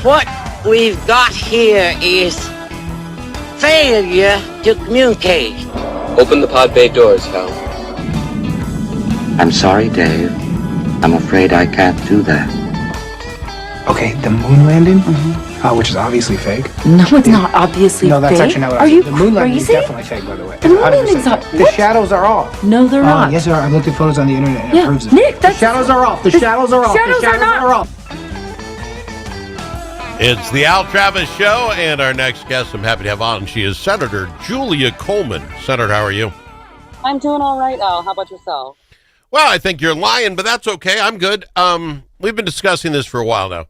What we've got here is failure to communicate. Open the pod bay doors, Hal. I'm sorry, Dave. I'm afraid I can't do that. Okay, the moon landing, which is obviously fake. No, it's not obviously fake. No, that's actually not what Are I you said. The moon landing is crazy? definitely fake, by the way. The moon 100% landing's not- fake. The what? shadows are off. No, they're not. Yes, they are. I looked at photos on the internet and it Yeah, proves it. Nick, The that's... shadows are off. The shadows are off. shadows The are shadows not- are off. It's the Al Travis Show, and our next guest I'm happy to have on. She is Senator Julia Coleman. Senator, how are you? I'm doing all right, Al. How about yourself? Well, I think you're lying, but that's okay. I'm good. We've been discussing this for a while now.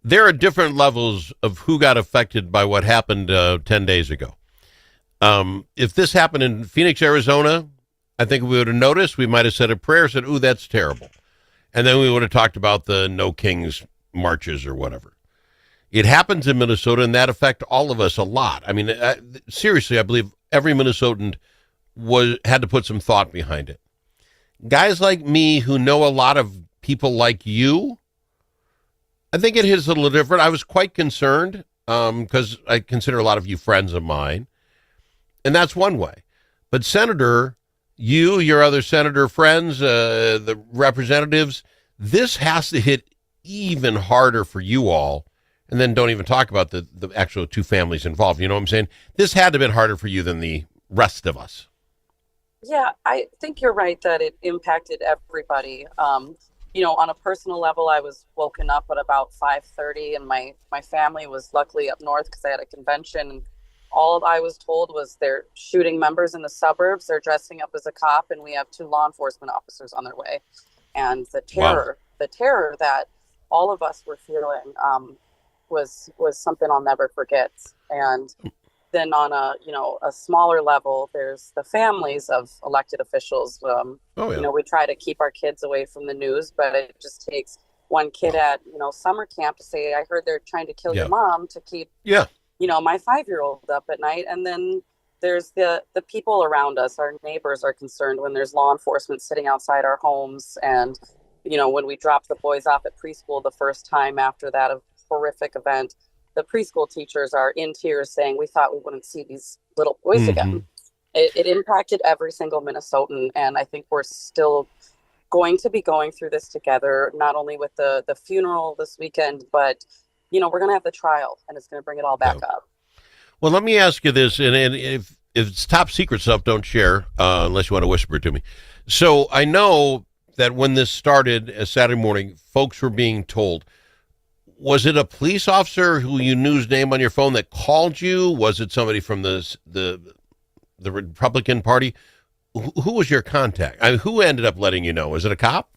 There are different levels of who got affected by what happened 10 days ago. If this happened in Phoenix, Arizona, I think we would have noticed. We might have said a prayer, said, ooh, that's terrible. And then we would have talked about the No Kings marches or whatever. It happens in Minnesota, and that affects all of us a lot. I mean, seriously, I believe every Minnesotan had to put some thought behind it. Guys like me who know a lot of people like you, I think it is a little different. I was quite concerned because I consider a lot of you friends of mine, and that's one way. But Senator, your other senator friends, the representatives, this has to hit even harder for you all. And then don't even talk about the actual two families involved. You know what I'm saying? This had to have been harder for you than the rest of us. Yeah, I think you're right that it impacted everybody. On a personal level, I was woken up at about 5:30, and my family was luckily up north because I had a convention. And all I was told was they're shooting members in the suburbs. They're dressing up as a cop, and we have 2 law enforcement officers on their way. And the terror that all of us were feeling was something I'll never forget. And then on a smaller level, there's the families of elected officials. We try to keep our kids away from the news, but it just takes one kid at summer camp to say, I heard they're trying to kill your mom, to keep my 5-year-old up at night. And then there's the people around us. Our neighbors are concerned when there's law enforcement sitting outside our homes. And when we drop the boys off at preschool the first time after that horrific event, the preschool teachers are in tears saying, we thought we wouldn't see these little boys again. It impacted every single Minnesotan, and I think we're still going to be going through this together, not only with the funeral this weekend, but we're going to have the trial, and it's going to bring it all back up. Well, let me ask you this, and if it's top secret stuff, don't share unless you want to whisper it to me. So I know that when this started Saturday morning, folks were being told, was it a police officer who you knew his name on your phone that called you? Was it somebody from the Republican Party? Who was your contact? I mean, who ended up letting you know? Was it a cop?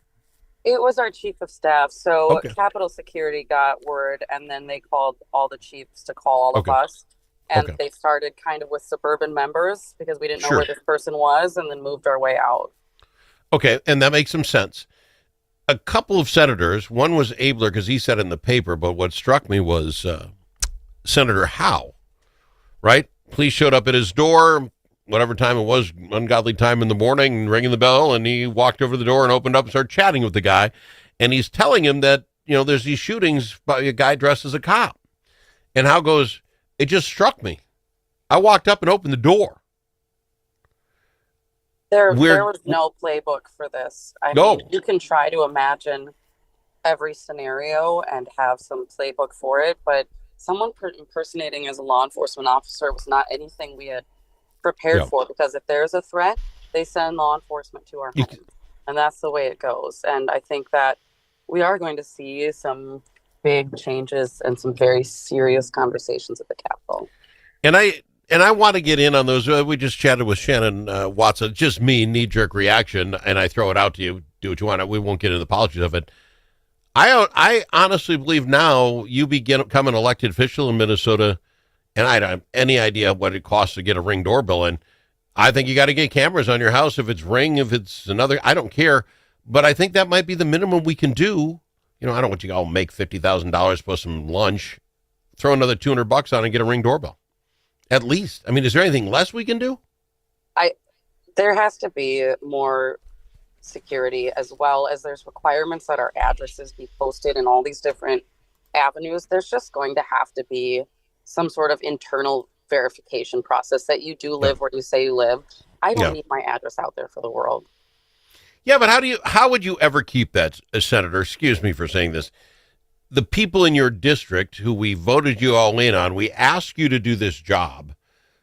It was our chief of staff. So Capitol Security got word, and then they called all the chiefs to call all of us. And they started kind of with suburban members because we didn't know where this person was, and then moved our way out. Okay, and that makes some sense. A couple of senators, one was Abler because he said it in the paper, but what struck me was Senator Howe, right? Police showed up at his door, whatever time it was, ungodly time in the morning, ringing the bell, and he walked over the door and opened up and started chatting with the guy. And he's telling him that, there's these shootings by a guy dressed as a cop. And Howe goes, it just struck me. I walked up and opened the door. There was no playbook for this. I mean, you can try to imagine every scenario and have some playbook for it, but someone impersonating as a law enforcement officer was not anything we had prepared for, because if there's a threat, they send law enforcement to our homes. And that's the way it goes. And I think that we are going to see some big changes and some very serious conversations at the Capitol. And I want to get in on those. We just chatted with Shannon Watson, just me, knee-jerk reaction, and I throw it out to you. Do what you want. We won't get into the politics of it. I honestly believe now you become an elected official in Minnesota, and I don't have any idea what it costs to get a Ring doorbell in. I think you got to get cameras on your house. If it's Ring, if it's another, I don't care. But I think that might be the minimum we can do. I don't want you to all make $50,000 plus some lunch. Throw another $200 on and get a Ring doorbell. At least. I mean, is there anything less we can do? There has to be more security, as well as there's requirements that our addresses be posted in all these different avenues, there's just going to have to be some sort of internal verification process that you do live where you say you live. I don't need my address out there for the world. Yeah, but how would you ever keep that, Senator? Excuse me for saying this. The people in your district who we voted you all in on, we asked you to do this job,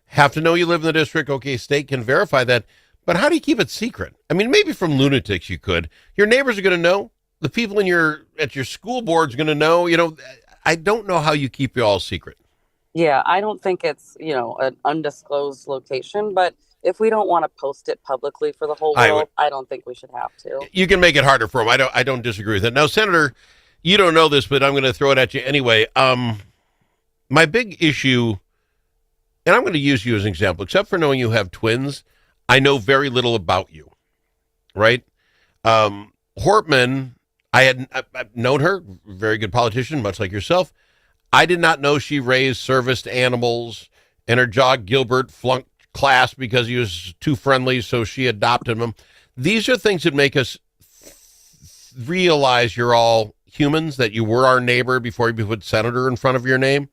have to know you live in the district. Okay, state can verify that. But how do you keep it secret? I mean, maybe from lunatics you could. Your neighbors are going to know. The people at your school board's going to know. You know, I don't know how you keep it all secret. Yeah, I don't think it's, an undisclosed location, but if we don't want to post it publicly for the whole world, I don't think we should have to. You can make it harder for them. I don't disagree with that. Now, Senator, you don't know this, but I'm going to throw it at you anyway. My big issue, and I'm going to use you as an example, except for knowing you have twins, I know very little about you, right? Hortman, I've known her, very good politician, much like yourself. I did not know she raised serviced animals, and her Jaw Gilbert flunked class because he was too friendly, so she adopted him. These are things that make us realize you're all humans, that you were our neighbor before you put senator in front of your name.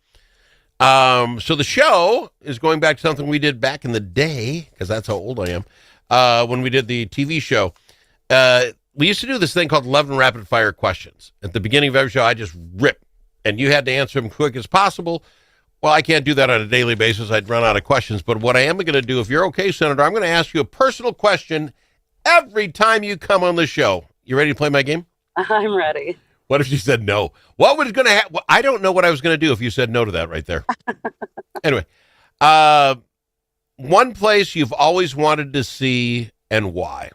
So the show is going back to something we did back in the day, because that's how old I am, when we did the TV show. We used to do this thing called 11 rapid fire questions. At the beginning of every show, I just rip, and you had to answer them quick as possible. Well, I can't do that on a daily basis. I'd run out of questions. But what I am going to do, if you're okay, Senator, I'm going to ask you a personal question every time you come on the show. You ready to play my game? I'm ready. What if you said no? What was going to happen? I don't know what I was going to do if you said no to that right there. Anyway, one place you've always wanted to see and why?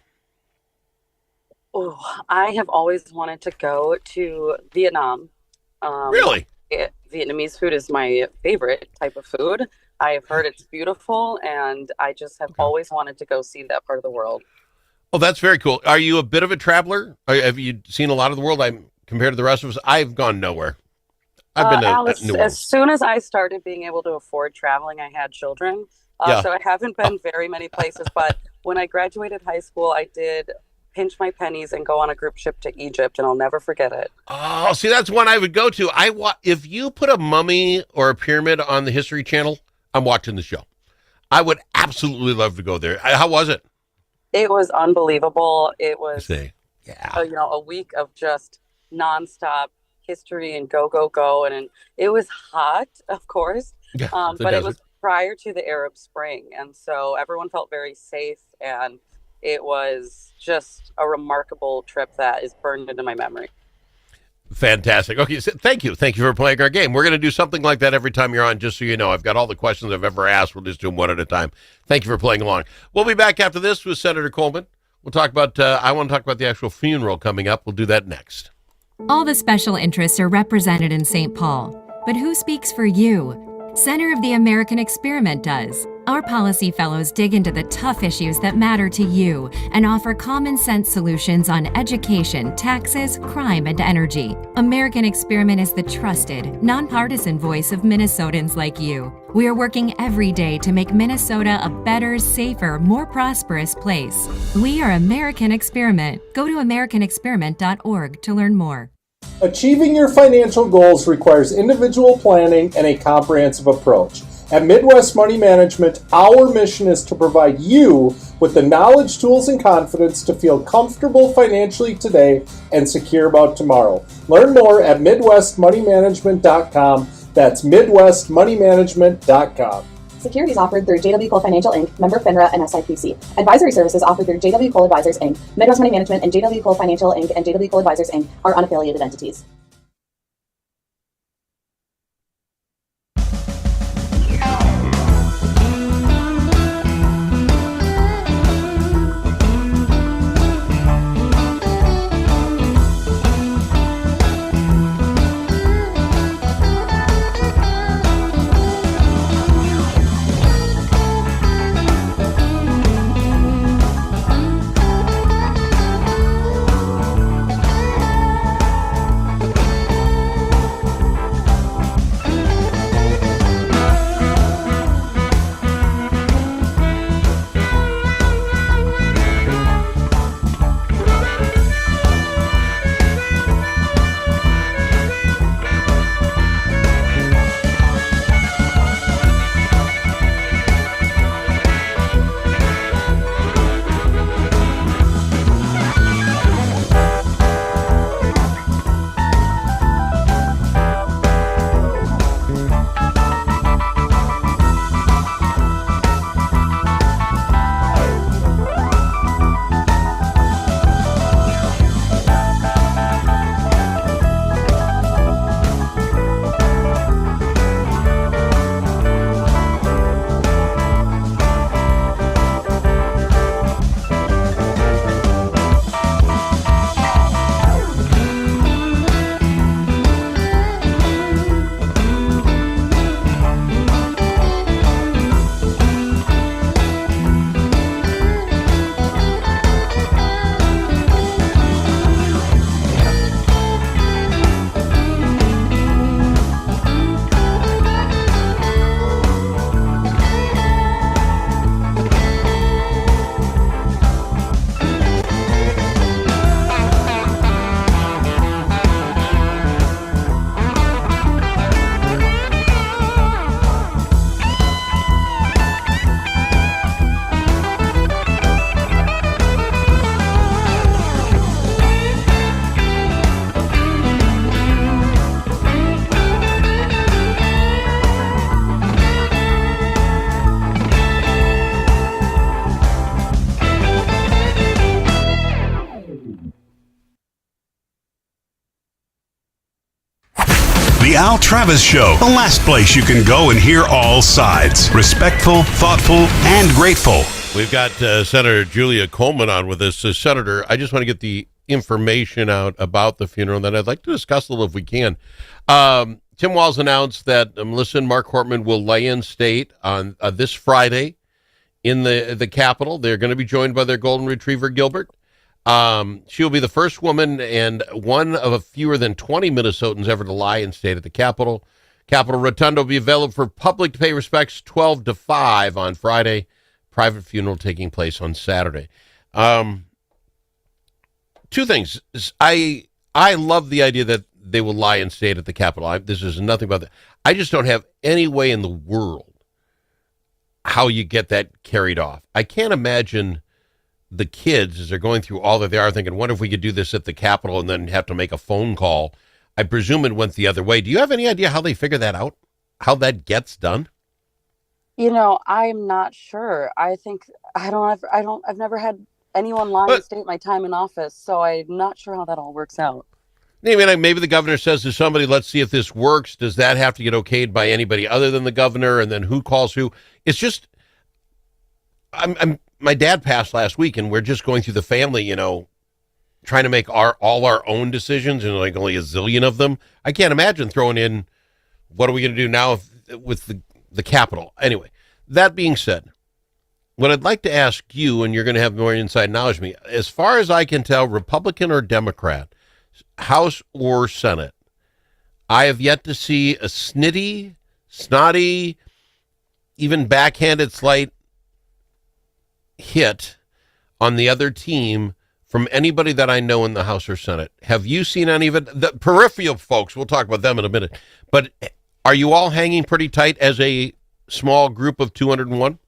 Oh, I have always wanted to go to Vietnam. Really? Vietnamese food is my favorite type of food. I've heard it's beautiful, and I just have always wanted to go see that part of the world. Oh, that's very cool. Are you a bit of a traveler? Have you seen a lot of the world? Compared to the rest of us, I've gone nowhere. I've been to Alex, New Orleans. as soon as I started being able to afford traveling, I had children. So I haven't been very many places, but when I graduated high school, I did pinch my pennies and go on a group trip to Egypt, and I'll never forget it. Oh, see, that's one I would go to. If you put a mummy or a pyramid on the History Channel, I'm watching the show. I would absolutely love to go there. How was it? It was unbelievable. It was, a week of just nonstop history and go. And it was hot, of course, but it was prior to the Arab Spring. And so everyone felt very safe, and it was just a remarkable trip that is burned into my memory. Fantastic. Okay, so thank you. Thank you for playing our game. We're going to do something like that every time you're on, just so you know. I've got all the questions I've ever asked. We'll just do them one at a time. Thank you for playing along. We'll be back after this with Senator Coleman. We'll talk about, I want to talk about the actual funeral coming up. We'll do that next. All the special interests are represented in St. Paul. But who speaks for you? Center of the American Experiment does. Our policy fellows dig into the tough issues that matter to you and offer common sense solutions on education, taxes, crime, and energy. American Experiment is the trusted, nonpartisan voice of Minnesotans like you. We are working every day to make Minnesota a better, safer, more prosperous place. We are American Experiment. Go to americanexperiment.org to learn more. Achieving your financial goals requires individual planning and a comprehensive approach. At Midwest Money Management, our mission is to provide you with the knowledge, tools, and confidence to feel comfortable financially today and secure about tomorrow. Learn more at MidwestMoneyManagement.com. That's MidwestMoneyManagement.com. Securities offered through JW Cole Financial Inc., member FINRA and SIPC. Advisory services offered through JW Cole Advisors Inc. Midwest Money Management and JW Cole Financial Inc. and JW Cole Advisors Inc. are unaffiliated entities. Al Travis Show, the last place you can go and hear all sides. Respectful, thoughtful, and grateful. We've got Senator Julia Coleman on with us. Senator, I just want to get the information out about the funeral, and then I'd like to discuss a little if we can. Tim Walz announced that Melissa and Mark Hortman will lay in state on this Friday in the Capitol. They're going to be joined by their golden retriever, Gilbert. She will be the first woman and one of a fewer than 20 Minnesotans ever to lie in state at the Capitol. Capitol Rotunda will be available for public to pay respects 12 to 5 on Friday. Private funeral taking place on Saturday. Two things. I love the idea that they will lie in state at the Capitol. This is nothing about that. I just don't have any way in the world how you get that carried off. I can't imagine the kids, as they're going through all that they are, thinking, what if we could do this at the Capitol and then have to make a phone call? I presume it went the other way. Do you have any idea how they figure that out? How that gets done? I'm not sure. I've never had anyone lie in state my time in office, so I'm not sure how that all works out. I mean, maybe the governor says to somebody, let's see if this works. Does that have to get okayed by anybody other than the governor? And then who calls who? It's just, my dad passed last week, and we're just going through the family, trying to make all our own decisions, and like only a zillion of them. I can't imagine throwing in, what are we going to do now with the Capitol? Anyway, that being said, what I'd like to ask you, and you're going to have more inside knowledge than me, as far as I can tell, Republican or Democrat, House or Senate, I have yet to see a snotty, even backhanded slight hit on the other team from anybody that I know in the House or Senate. Have you seen any of it? The peripheral folks, we'll talk about them in a minute. But are you all hanging pretty tight as a small group of 201?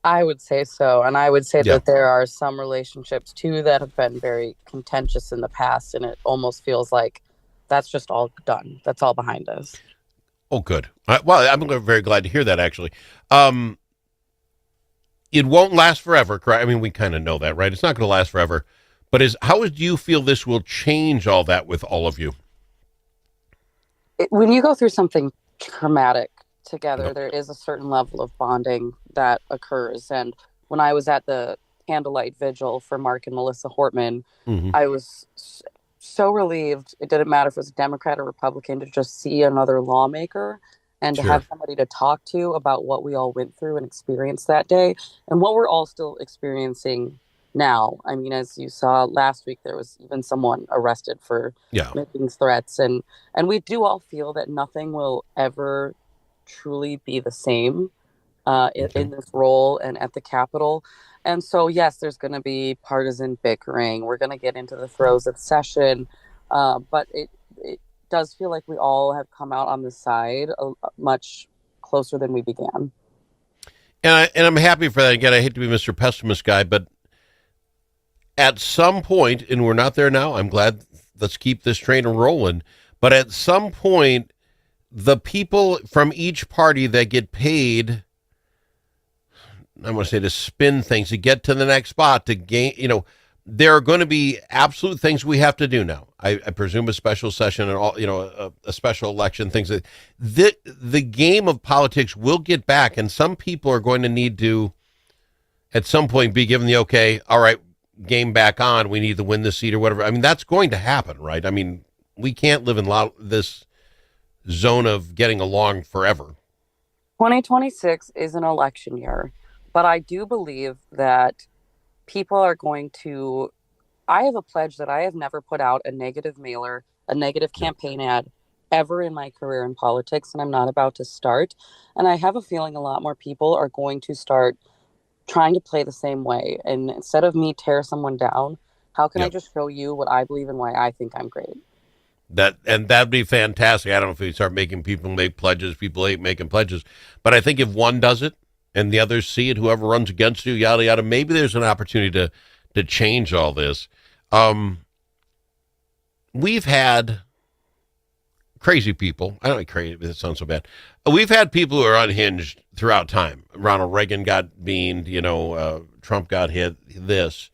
I would say so. And I would say that there are some relationships, too, that have been very contentious in the past. And it almost feels like that's just all done. That's all behind us. Oh, good. Well, I'm very glad to hear that, actually. It won't last forever, correct? I mean, we kind of know that, right? It's not going to last forever. But how do you feel this will change all that with all of you? When you go through something traumatic together, there is a certain level of bonding that occurs. And when I was at the candlelight vigil for Mark and Melissa Hortman, I was so relieved. It didn't matter if it was a Democrat or Republican, to just see another lawmaker and to have somebody to talk to about what we all went through and experienced that day and what we're all still experiencing now. I mean, as you saw last week, there was even someone arrested for making threats. And we do all feel that nothing will ever truly be the same in this role and at the Capitol. And so, yes, there's going to be partisan bickering. We're going to get into the throes of session. But it does feel like we all have come out on the side much closer than we began. And I'm happy for that. Again, I hate to be Mr. Pessimist guy, but at some point, and we're not there now, I'm glad, let's keep this train rolling. But at some point, the people from each party that get paid, I want to say, to spin things, to get to the next spot, to gain, there are going to be absolute things we have to do now. I presume a special session and all, a special election, things that the game of politics will get back, and some people are going to need to, at some point, be given the okay. All right, game back on. We need to win this seat or whatever. I mean, that's going to happen, right? I mean, we can't live in this zone of getting along forever. 2026 is an election year, but I do believe that people are going to, I have a pledge that I have never put out a negative mailer, a negative campaign ad ever in my career in politics, and I'm not about to start. And I have a feeling a lot more people are going to start trying to play the same way. And instead of me tear someone down, how can I just show you what I believe and why I think I'm great? That'd be fantastic. I don't know if we start making people make pledges. People hate making pledges. But I think if one does it and the others see it, whoever runs against you, yada, yada, maybe there's an opportunity to change all this. We've had crazy people. I don't know, crazy, that sounds so bad. We've had people who are unhinged throughout time. Ronald Reagan got beaned, Trump got hit, this.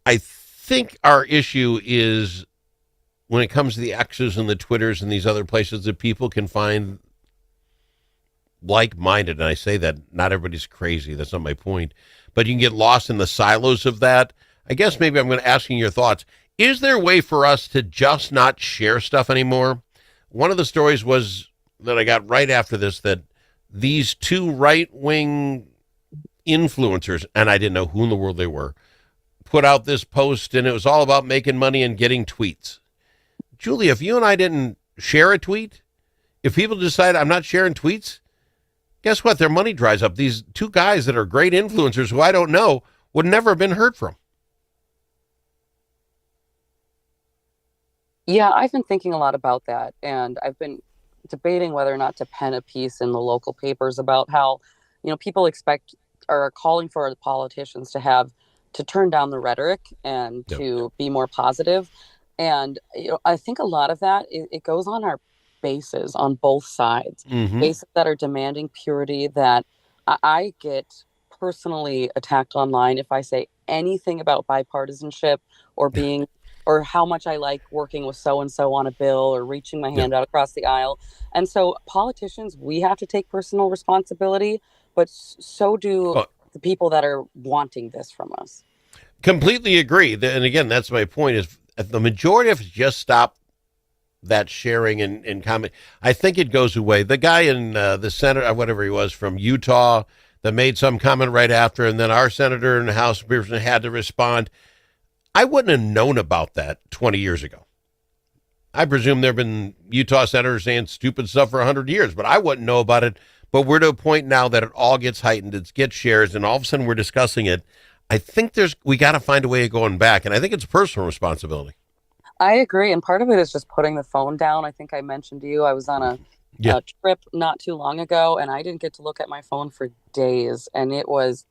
I think our issue is when it comes to the X's and the Twitters and these other places that people can find like-minded, and I say that not everybody's crazy, that's not my point, but you can get lost in the silos of that. I guess maybe I'm going to ask you your thoughts. Is there a way for us to just not share stuff anymore? One of the stories was that I got right after this, that these two right-wing influencers, and I didn't know who in the world they were, put out this post, and it was all about making money and getting tweets. Julie, if you and I didn't share a tweet, if people decide I'm not sharing tweets, guess what? Their money dries up. These two guys that are great influencers who I don't know would never have been heard from. Yeah, I've been thinking a lot about that, and I've been debating whether or not to pen a piece in the local papers about how, people expect or are calling for the politicians to turn down the rhetoric and to be more positive. And I think a lot of that it goes on our bases on both sides, bases that are demanding purity. That I get personally attacked online if I say anything about bipartisanship or being or how much I like working with so and so on a bill or reaching my hand out across the aisle. And so politicians, we have to take personal responsibility, but so do the people that are wanting this from us. Completely agree. And again, that's my point, is if the majority of us just stop that sharing and comment, I think it goes away. The guy in the Senate, or whatever he was, from Utah, that made some comment right after, and then our senator in the House person had to respond. I wouldn't have known about that 20 years ago. I presume there have been Utah senators saying stupid stuff for 100 years, but I wouldn't know about it. But we're to a point now that it all gets heightened, it gets shares, and all of a sudden we're discussing it. I think we got to find a way of going back, and I think it's personal responsibility. I agree, and part of it is just putting the phone down. I think I mentioned to you I was on a trip not too long ago, and I didn't get to look at my phone for days, and it was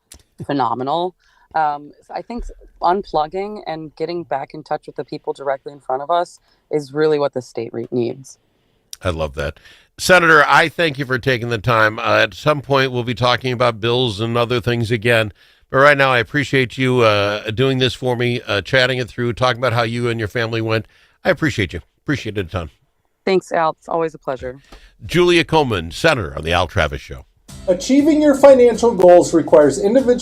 phenomenal. I think unplugging and getting back in touch with the people directly in front of us is really what the state needs. I love that. Senator, I thank you for taking the time. At some point, we'll be talking about bills and other things again. But right now, I appreciate you doing this for me, chatting it through, talking about how you and your family went. I appreciate you. Appreciate it a ton. Thanks, Al. It's always a pleasure. Julia Coleman, Senator on the Al Travis Show. Achieving your financial goals requires individual